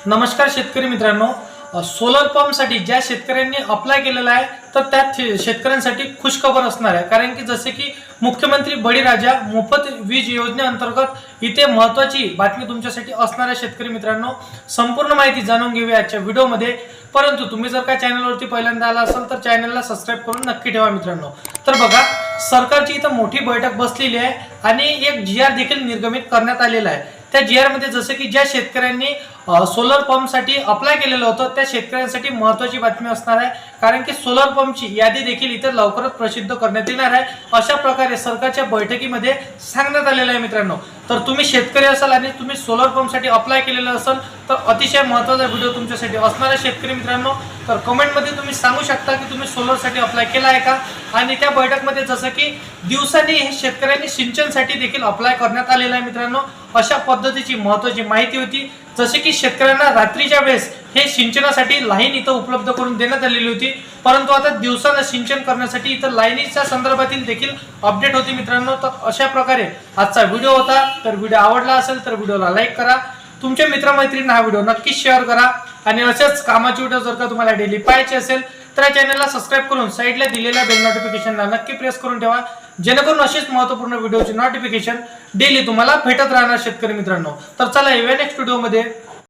नमस्कार शेतकरी मित्रांनो, सोलर पंपसाठी ज्या शेतकऱ्यांनी अप्लाय केलेला आहे तर त्या शेतकऱ्यांसाठी खुशखबर असणार आहे। कारण की जसे की मुख्यमंत्री बळीराजा मोफत वीज योजनेअंतर्गत इथे महत्त्वाची बातमी तुमच्यासाठी असणार आहे। शेतकरी मित्रांनो, संपूर्ण माहिती जाणून घेऊया आजच्या व्हिडिओमध्ये। परंतु तुम्ही जर का चॅनलवरती पहिल्यांदा आला असाल तर चॅनलला सबस्क्राइब करून नक्की ठेवा मित्रांनो। तर बघा, सरकारची इथं मोठी बैठक बसलेली आहे आणि एक जीआर देखील निर्गमित करण्यात आलेला आहे। त्या जीआर मध्ये जसे की ज्या शेतकऱ्यांनी सोलर पंप साठी अप्लाय केलेलं होतं त्या शेतकऱ्यांसाठी महत्त्वाची बातमी असणार आहे। कारण की सोलर पंपची यादी देखील इथे लवकरच प्रसिद्ध करण्यात येणार आहे, अशा प्रकारे सरकारच्या बैठकीमध्ये सांगण्यात आलेलं आहे मित्रांनो। तर तुम्ही शेतकरी असाल आणि तुम्ही सोलर पंप साठी अप्लाय केलेलं असाल तर अतिशय महत्त्वाचा व्हिडिओ तुमच्यासाठी असणार आहे शेतकरी मित्रांनो। तर कमेंट मध्ये तुम्ही सांगू शकता की तुम्ही सोलर साठी अप्लाय केला आहे का। आणि त्या बैठकमध्ये जसं की दिवसांनी हे शेतकऱ्यांनी सिंचनसाठी देखील अप्लाय करण्यात आलेलं आहे मित्रांनो। अशा पद्धतीची महत्त्वाची माहिती होती। जसे की शेतकऱ्यांना रात्रीच्या वेळेस हे सिंचनासाठी लाईन इथं उपलब्ध करून देण्यात आलेली होती, परंतु आता दिवसाला सिंचन करण्यासाठी इथं लाईनीच्या संदर्भातील देखील अपडेट होती मित्रांनो। तर अशा प्रकारे आजचा व्हिडिओ होता। तर व्हिडिओ आवडला असेल तर व्हिडिओला लाईक करा, तुमच्या मित्रमैत्रिणींना हा व्हिडिओ नक्की शेअर करा आणि अशाच कामाची व्हिडिओ जर का तुम्हाला डेली पाहायचे असेल तर चॅनलला सबस्क्राइब करून साइडला दिलेल्या बेल नोटिफिकेशनला नक्की प्रेस करून ठेवा, जेणेकरून अशीच महत्त्वपूर्ण व्हिडिओची नोटिफिकेशन डेली तुम्हाला भेटत राहणार शेतकरी मित्रांनो। तर चला येऊया नेक्स्ट व्हिडिओमध्ये।